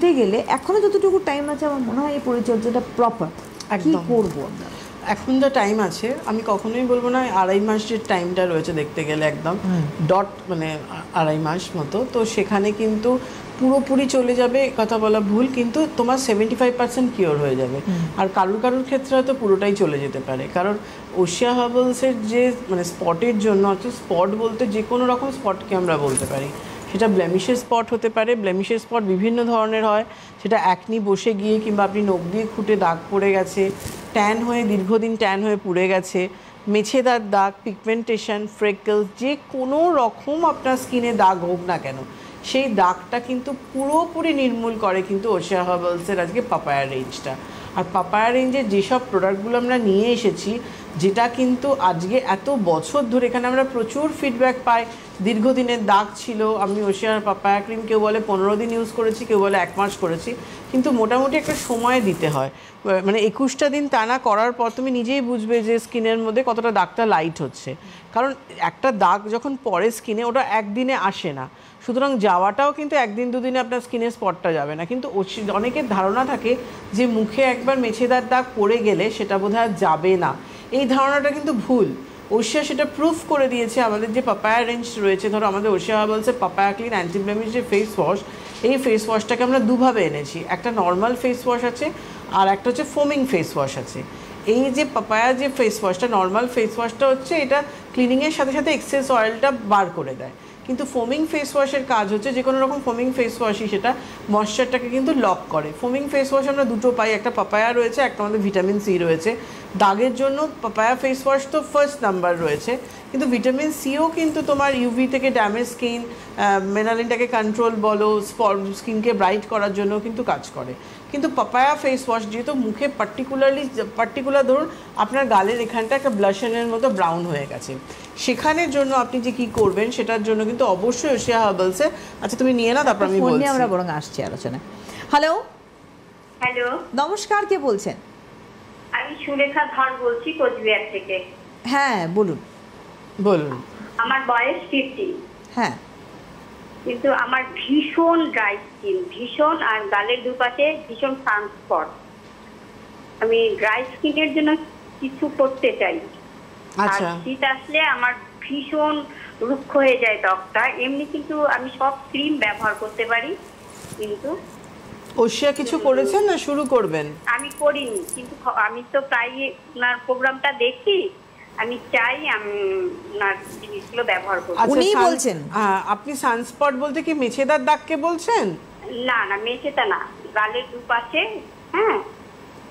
ঘটে গেলে এখনো যতটুকু টাইম আছে আমার মনে হয় এই পরিচর্যাটা প্রপার কি করবো আমরা? এখন তো টাইম আছে, আমি কখনোই বলবো না 2.5 মাস যে টাইমটা রয়েছে দেখতে গেলে একদম ডট মানে 2.5 মাস মতো, তো সেখানে কিন্তু পুরোপুরি চলে যাবে কথা বলা ভুল, কিন্তু তোমার 75% কিওর হয়ে যাবে। আর কারুর ক্ষেত্রে হয়তো পুরোটাই চলে যেতে পারে, কারণ ওশিয়া হার্বালসের যে মানে স্পটের জন্য, অর্থাৎ স্পট বলতে যে কোনো রকম স্পটকে আমরা বলতে পারি, সেটা ব্লেমিশের স্পট হতে পারে। ব্লেমিশের স্পট বিভিন্ন ধরনের হয়, সেটা একনি বসে গিয়ে কিংবা আপনি নখ দিয়ে খুঁটে দাগ পড়ে গেছে, ট্যান হয়ে দীর্ঘদিন ট্যান হয়ে পুড়ে গেছে, মেছেদার দাগ, পিগমেন্টেশন, ফ্রেকলস, যে কোনো রকম আপনার স্কিনে দাগ হোক না কেন, সেই দাগটা কিন্তু পুরোপুরি নির্মূল করে কিন্তু ওশিয়া হার্বালসের আজকে পাপায়া রেঞ্জটা। আর পাপায়া রেঞ্জের যেসব প্রোডাক্টগুলো আমরা নিয়ে এসেছি, যেটা কিন্তু আজকে এত বছর ধরে এখানে আমরা প্রচুর ফিডব্যাক পাই, দীর্ঘদিনের দাগ ছিল, আমি ওশিয়ার পাপায়া ক্রিম কেউ বলে 15 দিন ইউজ করেছি, কেউ বলে 1 মাস করেছি, কিন্তু মোটামুটি একটা সময় দিতে হয়, মানে 21টা দিন টানা করার পর তুমি নিজেই বুঝবে যে স্কিনের মধ্যে কতটা দাগটা লাইট হচ্ছে। কারণ একটা দাগ যখন পরে স্কিনে, ওটা একদিনে আসে না, সুতরাং যাওয়াটাও কিন্তু 1 দিন 2 দিনে আপনার স্কিনের স্পটটা যাবে না। কিন্তু অনেকের ধারণা থাকে যে মুখে একবার মেছেদার দাগ পড়ে গেলে সেটা বোধহয় যাবে না, এই ধারণাটা কিন্তু ভুল। ওশিয়া সেটা প্রুফ করে দিয়েছে। আমাদের যে পাপায়া রেঞ্জ রয়েছে, ধরো আমাদের ওশিয়া হার্বালসের পাপায়া ক্লিন অ্যান্টি ব্লেমিশ যে ফেস ওয়াশ, এই ফেস ওয়াশটাকে আমরা দুভাবে এনেছি, একটা নর্মাল ফেস ওয়াশ আছে আর একটা হচ্ছে ফোমিং ফেস ওয়াশ আছে। এই যে পাপায়া যে ফেস ওয়াশটা, নর্মাল ফেস ওয়াশটা হচ্ছে এটা ক্লিনিংয়ের সাথে সাথে এক্সেস অয়েলটা বার করে দেয়, কিন্তু ফোমিং ফেস ওয়াশের কাজ হচ্ছে যে কোনো রকম ফোমিং ফেস ওয়াশই সেটা ময়েশ্চারটাকে কিন্তু লক করে। ফোমিং ফেস ওয়াশ আমরা দুটো পাই, একটা পাপায়া রয়েছে, একটা আমাদের ভিটামিন সি রয়েছে। দাগের জন্য পাপায়া ফেস ওয়াশ তো ফার্স্ট নাম্বার রয়েছে, কিন্তু ভিটামিন সিও কিন্তু তোমার ইউভি থেকে ড্যামেজ স্কিন, মেলানিনটাকে কন্ট্রোল বলো, স্কিনকে ব্রাইট করার জন্য কিন্তু কাজ করে। কিন্তু পাপায়া ফেস ওয়াশ যেহেতু মুখে পার্টিকুলার ধরুন আপনার গালের এখানটা একটা ব্লাশনের মতো ব্রাউন হয়ে গেছে, সেখানের জন্য আপনি যে কি করবেন সেটার জন্য কিন্তু অবশ্যই ওশিয়া হার্বালসে, আচ্ছা তুমি নিয়ে না, তারপর আমি বলছি। আমরা বরং আসছি আলোচনা। হ্যালো হ্যালো, নমস্কার, কে বলছেন? আমি সুলেখা ধর বলছি কোচবিহার থেকে। হ্যাঁ বলুন। বলুন। আমার বয়স 50। হ্যাঁ, কিন্তু আমার ভীষণ ড্রাই স্কিন, ভীষণ, আর গালের দুপাশে ভীষণ সানস্পট। আমি ড্রাই স্কিনের জন্য কিছু করতে চাই। আচ্ছা, শীত আসলে আমার ভীষণ রুক্ষ হয়ে যায় ত্বকটা। এমনি কিন্তু আমি সব ক্রিম ব্যবহার করতে পারি, কিন্তু ওশিয়া কিছু করেছেন না শুরু করবেন? আমি করিনি, কিন্তু আমি তো প্রায় ওনার প্রোগ্রামটা দেখি, আমি চাই আমি ওনার জিনিসগুলো ব্যবহার করব। উনি বলছেন আপনি সানস্পট বলতে কি মেছেদার দাগকে বলছেন? না না, মেছেটা না, গালের দুপাশে, হ্যাঁ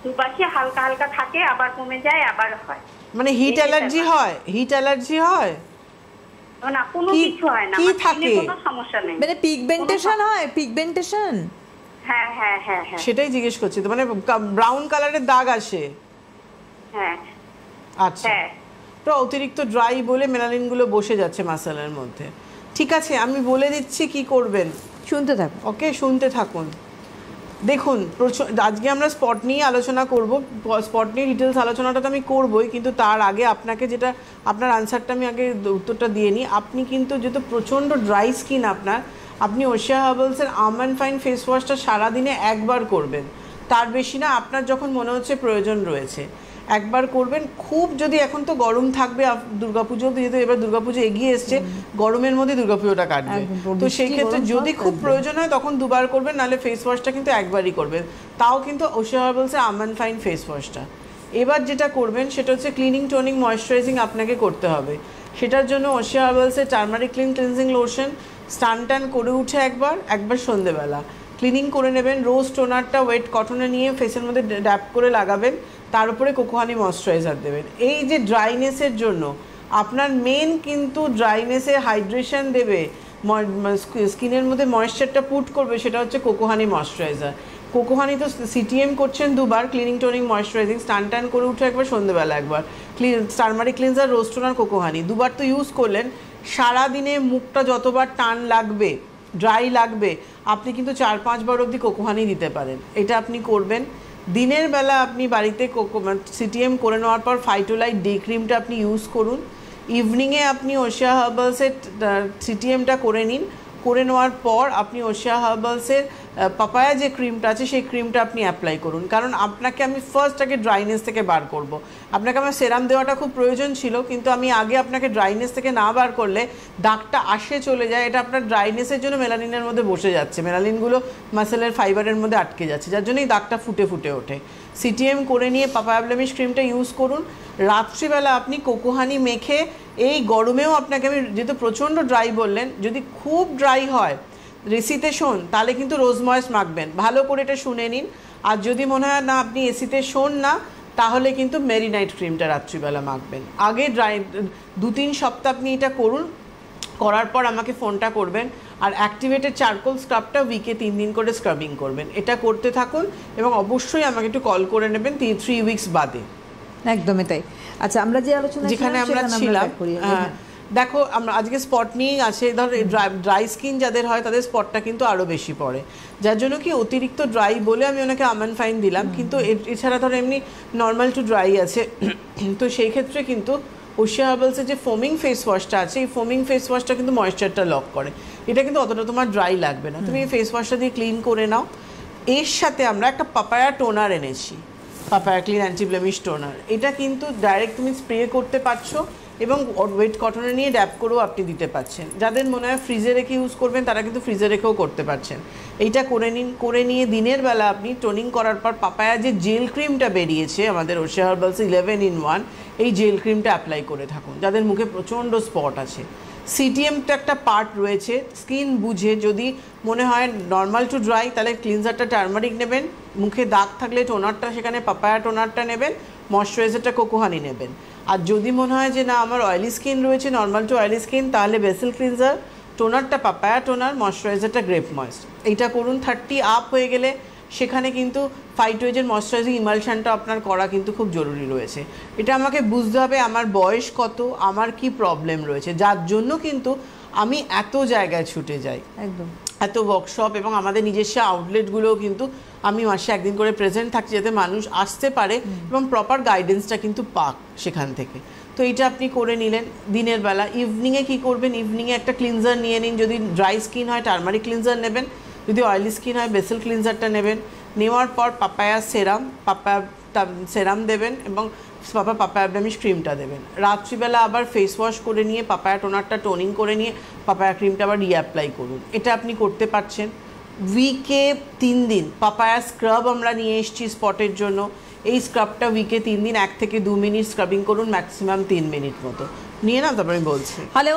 দুপাশে হালকা হালকা থাকে, আবার কমে যায়, আবার হয়। মানে হিট অ্যালার্জি হয়? হিট অ্যালার্জি হয় না, কোনো কিছু হয় না, কি আমার থাকে? কোনো সমস্যা নেই। মানে পিগমেন্টেশন হয়? পিগমেন্টেশন? হ্যাঁ হ্যাঁ হ্যাঁ হ্যাঁ, সেটাই জিজ্ঞেস করছি তো, মানে ব্রাউন কালারের দাগ আসে? হ্যাঁ আচ্ছা, হ্যাঁ। তো অতিরিক্ত ড্রাই বলে মেলানিন গুলো বসে যাচ্ছে মাসেলের মধ্যে। ঠিক আছে, আমি বলে দিচ্ছি কি করবেন, শুনতে থাকুন। ওকে, শুনতে থাকুন। দেখুন, আজকে আমরা স্পট নিয়ে আলোচনা করব, স্পট নিয়ে ডিটেলস আলোচনাটা তো আমি করবই, কিন্তু তার আগে আপনাকে যেটা, আপনার আনসারটা আমি আগে উত্তরটা দিয়ে নিই। আপনি কিন্তু যেহেতু প্রচণ্ড ড্রাই স্কিন আপনার, আপনি ওশিয়া হার্বালসের আর্ম ফাইন ফেস ওয়াশটা সারাদিনে একবার করবেন, তার বেশি না। আপনার যখন মনে হচ্ছে প্রয়োজন রয়েছে একবার করবেন। খুব যদি, এখন তো গরম থাকবে, দুর্গাপুজো যেহেতু এবার দুর্গাপুজো এগিয়ে এসছে, গরমের মধ্যে দুর্গাপুজোটা কাটবে, তো সেই ক্ষেত্রে যদি খুব প্রয়োজন হয় তখন দুবার করবেন, নাহলে ফেস ওয়াশটা কিন্তু একবারই করবেন, তাও কিন্তু ওশিয়া হার্বালসের আর্ম ফাইন ফেস ওয়াশটা। এবার যেটা করবেন সেটা হচ্ছে ক্লিনিং, টোনিং, ময়েশ্চারাইজিং আপনাকে করতে হবে। সেটার জন্য ওশিয়া হার্বালসের টার্মারিক ক্লিন ক্লিনজিং লোশন স্নান টান করে উঠে একবার সন্ধেবেলা ক্লিনিং করে নেবেন। রোজ টোনারটা ওয়েট কটনে নিয়ে ফেসের মধ্যে ড্যাপ করে লাগাবেন, তার উপরে কোকোহানি ময়েশ্চারাইজার দেবেন। এই যে ড্রাইনেসের জন্য আপনার মেন কিন্তু ড্রাইনেসে হাইড্রেশন দেবে, স্কিনের মধ্যে ময়েশ্চারটা পুট করবে, সেটা হচ্ছে কোকোহানি ময়েশ্চারাইজার। কোকোহানি তো সিটিএম করছেন দুবার, ক্লিনিং, টোনিং, ময়েশ্চারাইজিং, স্নান টান করে উঠে একবার, সন্ধ্যেবেলা একবার, টার্মারিক ক্লিনজার, রোজ টোনার, কোকোহানি দুবার তো ইউজ করলেন। সারাদিনে মুখটা যতবার টান লাগবে, ড্রাই লাগবে, আপনি কিন্তু 4-5 বার অবধি কোকোহানি দিতে পারেন। এটা আপনি করবেন। দিনের বেলা আপনি বাড়িতে সিটিএম করে নেওয়ার পর ফাইটোলাইট ডে ক্রিমটা আপনি ইউজ করুন। ইভিনিংয়ে আপনি ওশিয়া হার্বালসের সিটিএমটা করে নিন, করে নেওয়ার পর আপনি ওশিয়া হার্বালসের পাপায়া যে ক্রিমটা আছে সেই ক্রিমটা আপনি অ্যাপ্লাই করুন। কারণ আপনাকে আমি ফার্স্ট আগে ড্রাইনেস থেকে বার করব। আপনাকে আমার সেরাম দেওয়াটা খুব প্রয়োজন ছিল, কিন্তু আমি আগে আপনাকে ড্রাইনেস থেকে না বার করলে দাগটা আসে চলে যায়, এটা আপনার ড্রাইনেসের জন্য মেলানিনের মধ্যে বসে যাচ্ছে, মেলানিনগুলো মাসেলের ফাইবারের মধ্যে আটকে যাচ্ছে, যার জন্যই দাগটা ফুটে ফুটে ওঠে। সিটিএম করে নিয়ে পাপায়া ব্লেমিশ ক্রিমটা ইউজ করুন। রাত্রিবেলা আপনি কোকো হানি মেখে, এই গরমেও আপনাকে আমি যেহেতু প্রচণ্ড ড্রাই বললেন, যদি খুব ড্রাই হয় এসিতে শোন তাহলে কিন্তু রোজ ময়েস মাখবেন, ভালো করে এটা শুনে নিন। আর যদি মনে হয় না আপনি এসিতে শোন না, তাহলে কিন্তু মেরি নাইট ক্রিমটা রাত্রিবেলা মাখবেন। আগে ড্রাই 2-3 সপ্তাহ আপনি এটা করুন, করার পর আমাকে ফোনটা করবেন। আর অ্যাক্টিভেটেড চারকোল স্ক্রাবটা উইকে 3 দিন করে স্ক্রাবিং করবেন, এটা করতে থাকুন এবং অবশ্যই আমাকে একটু কল করে নেবেন 3 উইকস বাদে। একদমই তাই। আচ্ছা, আমরা যে আলোচনা যেখানে আমরা ছিলাম, দেখো আমরা আজকে স্পট নিয়েই আছে। ধর ড্রাই স্কিন যাদের হয় তাদের স্পটটা কিন্তু আরও বেশি পড়ে, যার জন্য কি অতিরিক্ত ড্রাই বলে আমি ওনাকে আমান ফাইন দিলাম, কিন্তু এছাড়া ধর এমনি নর্মাল টু ড্রাই আছে। তো সেই ক্ষেত্রে কিন্তু ওশিয়া হার্বালসের যে ফোমিং ফেস ওয়াশটা আছে, এই ফোমিং ফেস ওয়াশটা কিন্তু ময়েশ্চারটা লক করে, এটা কিন্তু অতটা তোমার ড্রাই লাগবে না। তুমি এই ফেস ওয়াশটা দিয়ে ক্লিন করে নাও। এর সাথে আমরা একটা পাপায়া টোনার এনেছি, papaya clean anti blemish toner. এটা কিন্তু ডাইরেক্ট তুমি স্প্রে করতে পারছো এবং ওয়েট কটনে নিয়ে ড্যাপ করেও আপনি দিতে পারছেন। যাদের মনে হয় ফ্রিজে রেখে ইউজ করবেন তারা কিন্তু ফ্রিজে রেখেও করতে পারছেন। এইটা করে নিন, করে নিয়ে দিনের বেলা আপনি টোনিং করার পর পাপায়া যে জেল ক্রিমটা বেরিয়েছে আমাদের ওশিয়া হার্বালস 11-in-1, এই জেল ক্রিমটা অ্যাপ্লাই করে থাকুন যাদের মুখে প্রচণ্ড স্পট আছে। সিটিএমটা একটা পার্ট রয়েছে, স্কিন বুঝে যদি মনে হয় নর্মাল টু ড্রাই তাহলে ক্লিনজারটা টার্মারিক নেবেন, মুখে দাগ থাকলে টোনারটা সেখানে পাপায়া টোনারটা নেবেন, ময়শ্চারাইজারটা কোকো হানি নেবেন। আর যদি মনে হয় যে না আমার অয়েলি স্কিন রয়েছে, নর্মাল টু অয়েলি স্কিন, তাহলে বেসিল ক্লিনজার, টোনারটা পাপায়া টোনার, ময়শ্চারাইজারটা গ্রেপ ময়েস্ট, এইটা করুন। 30 আপ হয়ে গেলে সেখানে কিন্তু ফাইটওয়েজের ময়শ্চারাইজিং ইমালশনটা আপনার করা কিন্তু খুব জরুরি রয়েছে। এটা আমাকে বুঝতে হবে আমার বয়স কত, আমার কি প্রবলেম রয়েছে, যার জন্য কিন্তু আমি এত জায়গায় ছুটে যাই, একদম এত ওয়ার্কশপ এবং আমাদের নিজস্ব আউটলেটগুলোও কিন্তু আমি মাসে একদিন করে প্রেজেন্ট থাকছি, যাতে মানুষ আসতে পারে এবং প্রপার গাইডেন্সটা কিন্তু পাক সেখান থেকে। তো এইটা আপনি করে নিলেন দিনের বেলা। ইভিনিংয়ে কী করবেন, ইভিনিংয়ে একটা ক্লিনজার নিয়ে নিন। যদি ড্রাই স্কিন হয় টার্মারিক ক্লিনজার নেবেন, যদি অয়েলি স্কিন হয় বেসিল ক্লিনজারটা নেবেন। নেওয়ার পর পাপায়া সেরাম দেবেন এবং পাপায়া ব্লেমিশ ক্রিমটা দেবেন। রাত্রিবেলা আবার ফেস ওয়াশ করে নিয়ে পাপায়া টোনারটা টোনিং করে নিয়ে পাপায়া ক্রিমটা আবার রিঅ্যাপ্লাই করুন, এটা আপনি করতে পারছেন। উইকে 3 দিন পাপায়া স্ক্রাব আমরা নিয়ে এসেছি স্পটের জন্য। এই স্ক্রাবটা উইকে 3 দিন 1 থেকে 2 মিনিট স্ক্রাবিং করুন, ম্যাক্সিমাম 3 মিনিট মতো নিয়ে না, তারপরে আমি বলছি। হ্যালো।